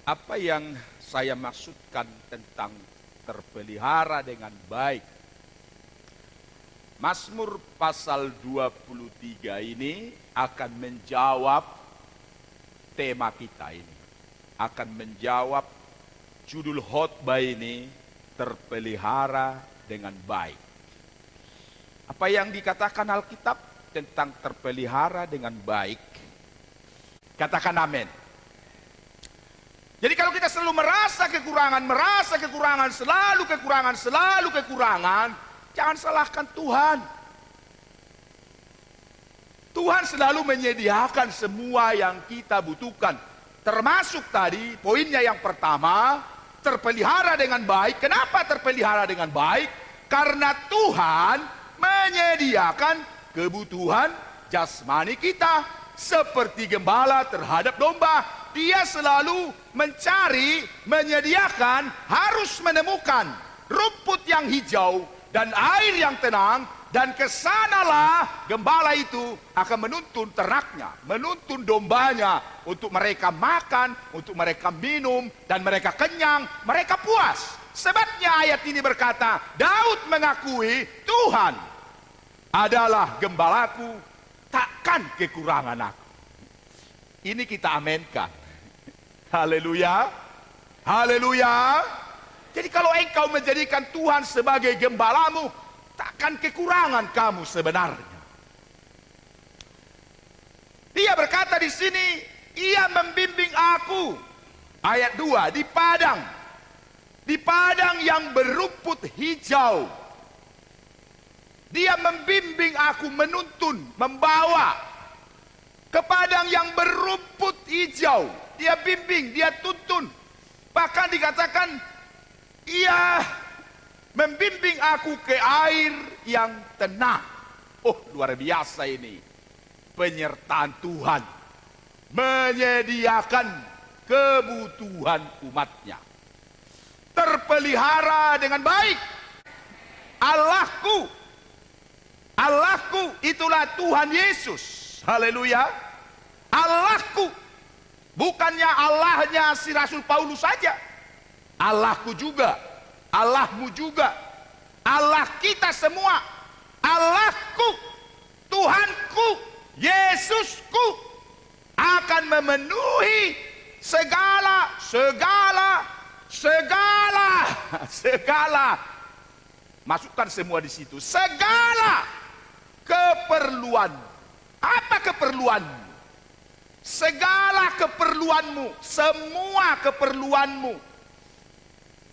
Apa yang saya maksudkan tentang terpelihara dengan baik? Mazmur pasal 23 ini akan menjawab tema kita ini. Akan menjawab judul khotbah ini, terpelihara dengan baik. Apa yang dikatakan Alkitab tentang terpelihara dengan baik? Katakan amin. Jadi kalau kita selalu merasa kekurangan, selalu kekurangan, jangan salahkan Tuhan. Tuhan selalu menyediakan semua yang kita butuhkan. Termasuk tadi poinnya yang pertama, terpelihara dengan baik. Kenapa terpelihara dengan baik? Karena Tuhan menyediakan kebutuhan jasmani kita. Seperti gembala terhadap domba, dia selalu mencari, menyediakan, harus menemukan rumput yang hijau dan air yang tenang, dan kesanalah gembala itu akan menuntun ternaknya, menuntun dombanya untuk mereka makan, untuk mereka minum, dan mereka kenyang, mereka puas. Sebabnya ayat ini berkata, Daud mengakui Tuhan adalah gembalaku, takkan kekurangan aku. Ini kita amenkan. Haleluya. Haleluya. Jadi kalau engkau menjadikan Tuhan sebagai gembalamu, takkan kekurangan kamu sebenarnya. Dia berkata di sini, ia membimbing aku. Ayat 2, di padang yang berumput hijau. Dia membimbing aku, menuntun, membawa ke padang yang berumput hijau. Dia bimbing, dia tuntun. Bahkan dikatakan, ia membimbing aku ke air yang tenang. Oh, luar biasa ini. Penyertaan Tuhan menyediakan kebutuhan umatnya. Terpelihara dengan baik. Allahku itulah Tuhan Yesus. Haleluya. Allahku, bukannya Allahnya si Rasul Paulus saja. Allahku juga, Allahmu juga, Allah kita semua. Allahku, Tuhanku, Yesusku akan memenuhi segala masukkan semua di situ. Segala keperluan. Apa keperluanmu? Segala keperluanmu, semua keperluanmu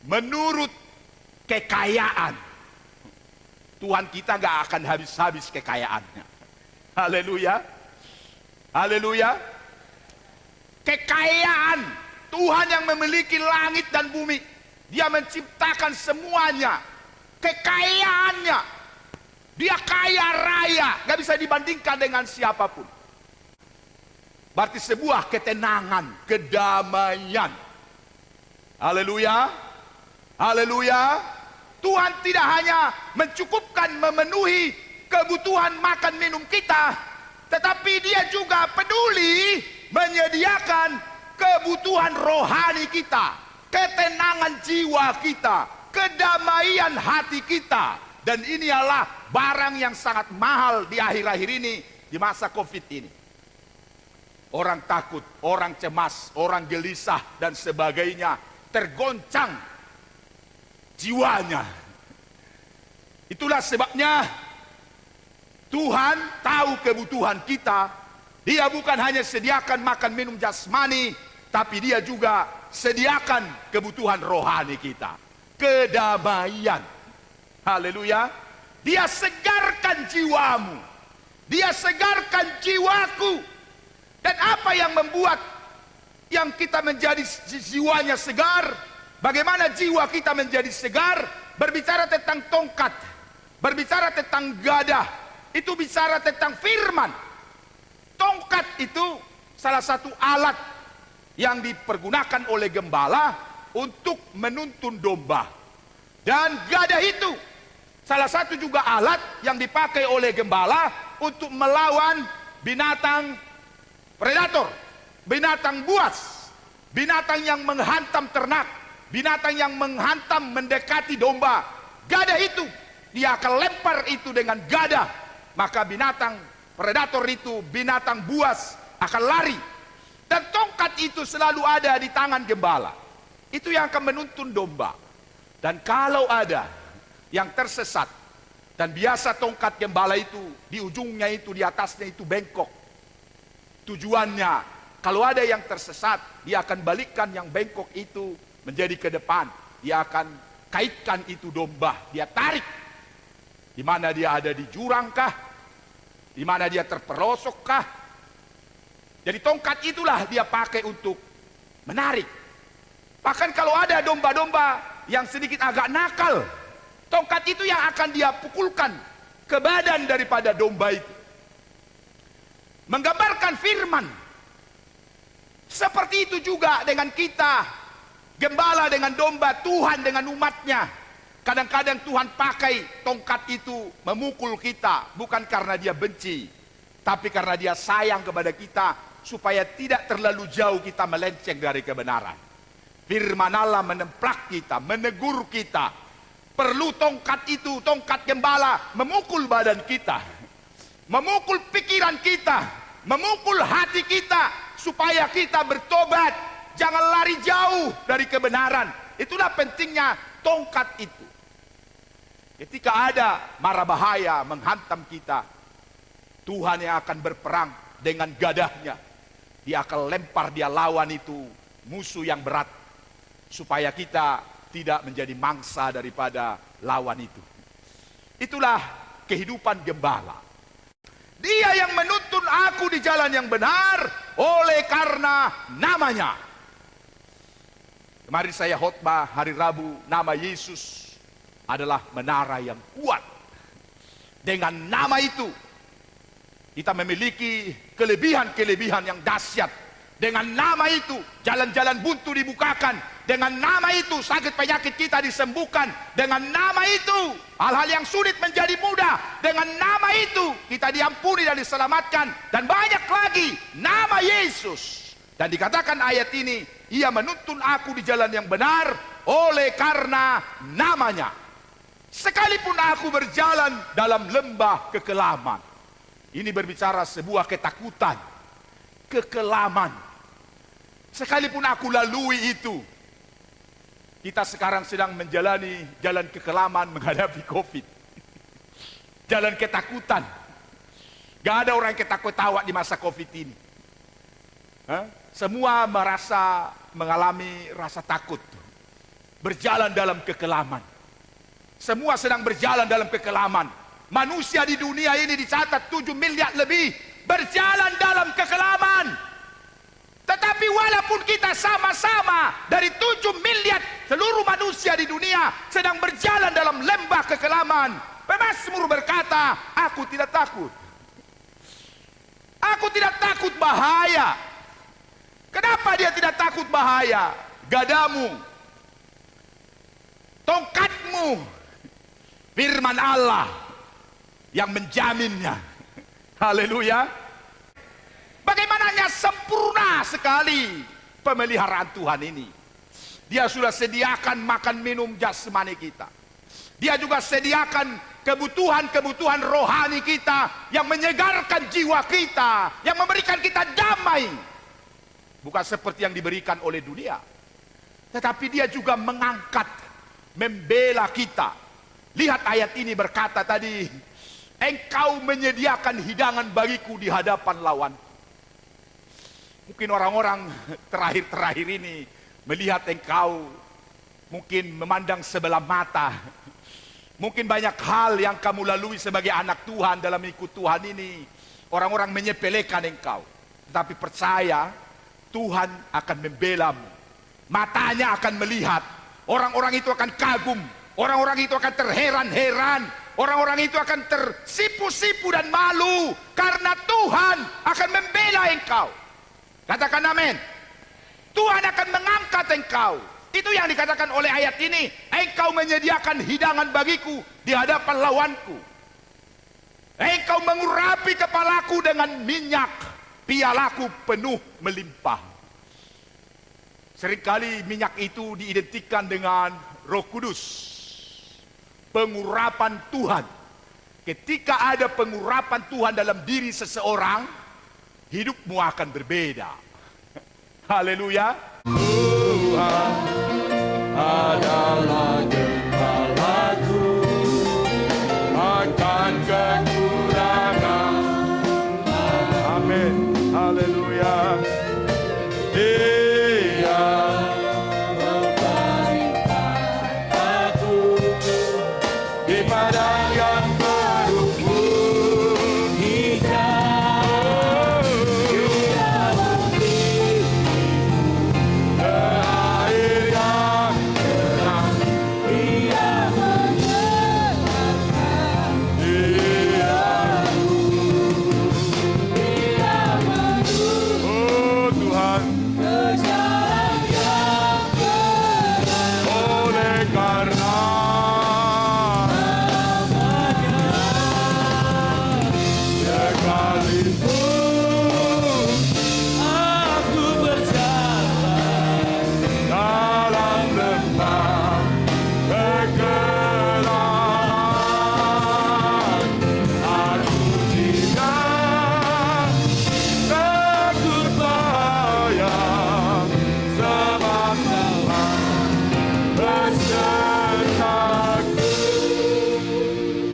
menurut kekayaan. Tuhan kita gak akan habis-habis kekayaannya. Haleluya. Haleluya. Kekayaan Tuhan yang memiliki langit dan bumi. Dia menciptakan semuanya. Kekayaannya, dia kaya raya, gak bisa dibandingkan dengan siapapun. Berarti sebuah ketenangan, kedamaian. Haleluya. Haleluya. Tuhan tidak hanya mencukupkan, memenuhi kebutuhan makan minum kita, tetapi dia juga peduli menyediakan kebutuhan rohani kita, ketenangan jiwa kita, kedamaian hati kita. Dan ini adalah barang yang sangat mahal di akhir-akhir ini, di masa COVID ini. Orang takut, orang cemas, orang gelisah dan sebagainya, tergoncang jiwanya. Itulah sebabnya Tuhan tahu kebutuhan kita. Dia bukan hanya sediakan makan minum jasmani, tapi dia juga sediakan kebutuhan rohani kita. Kedamaian. Haleluya. Dia segarkan jiwamu. Dia segarkan jiwaku. Dan apa yang membuat yang kita menjadi jiwanya segar? Bagaimana jiwa kita menjadi segar? Berbicara tentang tongkat, berbicara tentang gadah, itu bicara tentang firman. Tongkat itu salah satu alat yang dipergunakan oleh gembala untuk menuntun domba. Dan gadah itu salah satu juga alat yang dipakai oleh gembala untuk melawan binatang predator, binatang buas. binatang yang menghantam ternak, binatang yang menghantam mendekati domba. Gada itu, dia akan lempar itu dengan gada. Maka binatang predator itu, binatang buas akan lari. Dan tongkat itu selalu ada di tangan gembala. Itu yang akan menuntun domba. Dan kalau ada yang tersesat, dan biasa tongkat gembala itu, di ujungnya itu, di atasnya itu bengkok. Tujuannya, kalau ada yang tersesat, dia akan balikkan yang bengkok itu menjadi ke depan. Dia akan kaitkan itu domba, dia tarik. Di mana dia ada di jurang kah? Di mana dia terperosok kah? Jadi tongkat itulah dia pakai untuk menarik. Bahkan kalau ada domba-domba yang sedikit agak nakal, tongkat itu yang akan dia pukulkan ke badan daripada domba itu. Menggambarkan firman. Seperti itu juga dengan kita, gembala dengan domba, Tuhan dengan umatnya. Kadang-kadang Tuhan pakai tongkat itu memukul kita, bukan karena dia benci, tapi karena dia sayang kepada kita, supaya tidak terlalu jauh kita melenceng dari kebenaran. Firman Allah menemplak kita, menegur kita. Perlu tongkat itu, tongkat gembala, memukul badan kita, memukul pikiran kita, memukul hati kita, supaya kita bertobat. Jangan lari jauh dari kebenaran. Itulah pentingnya tongkat itu. Ketika ada mara bahaya menghantam kita, Tuhan yang akan berperang dengan gadahnya. Dia akan lempar, dia lawan itu musuh yang berat, supaya kita tidak menjadi mangsa daripada lawan itu. Itulah kehidupan gembala. Dia yang menuntun aku di jalan yang benar oleh karena namanya. Kemarin saya khotbah hari Rabu, nama Yesus adalah menara yang kuat. Dengan nama itu kita memiliki kelebihan-kelebihan yang dahsyat. Dengan nama itu jalan-jalan buntu dibukakan. Dengan nama itu sakit penyakit kita disembuhkan. Dengan nama itu hal-hal yang sulit menjadi mudah. Dengan nama itu kita diampuni dan diselamatkan. Dan banyak lagi nama Yesus. Dan dikatakan ayat ini, ia menuntun aku di jalan yang benar oleh karena namanya. Sekalipun aku berjalan dalam lembah kekelaman. Ini berbicara sebuah ketakutan, kekelaman. Sekalipun aku lalui itu. Kita sekarang sedang menjalani jalan kekelaman menghadapi COVID. Jalan ketakutan. Gak ada orang yang ketawa-tawa di masa COVID ini. Semua mengalami rasa takut. Berjalan dalam kekelaman. Semua sedang berjalan dalam kekelaman. Manusia di dunia ini dicatat 7 miliar lebih berjalan dalam kekelaman. Tetapi walaupun kita sama-sama dari 7 miliar seluruh manusia di dunia sedang berjalan dalam lembah kekelaman, Pemazmur berkata, aku tidak takut. Aku tidak takut bahaya. Kenapa dia tidak takut bahaya? Gadamu, tongkatmu, firman Allah yang menjaminnya. Haleluya. Bagaimananya sempurna sekali pemeliharaan Tuhan ini. Dia sudah sediakan makan minum jasmani kita. Dia juga sediakan kebutuhan-kebutuhan rohani kita yang menyegarkan jiwa kita, yang memberikan kita damai. Bukan seperti yang diberikan oleh dunia. Tetapi dia juga mengangkat, membela kita. Lihat ayat ini berkata tadi, engkau menyediakan hidangan bagiku di hadapan lawanku. Mungkin orang-orang terakhir-terakhir ini melihat engkau, mungkin memandang sebelah mata. Mungkin banyak hal yang kamu lalui sebagai anak Tuhan dalam ikut Tuhan ini. Orang-orang menyepelekan engkau. Tetapi percaya, Tuhan akan membelamu. Matanya akan melihat. Orang-orang itu akan kagum. Orang-orang itu akan terheran-heran. Orang-orang itu akan tersipu-sipu dan malu. Karena Tuhan akan membela engkau. Katakan amin. Tuhan akan mengangkat engkau. Itu yang dikatakan oleh ayat ini. Engkau menyediakan hidangan bagiku di hadapan lawanku. Engkau mengurapi kepalaku dengan minyak. Pialaku penuh melimpah. Seringkali minyak itu diidentikan dengan Roh Kudus. Pengurapan Tuhan. Ketika ada pengurapan Tuhan dalam diri seseorang, hidupmu akan berbeda. Haleluya. Tuhan adalah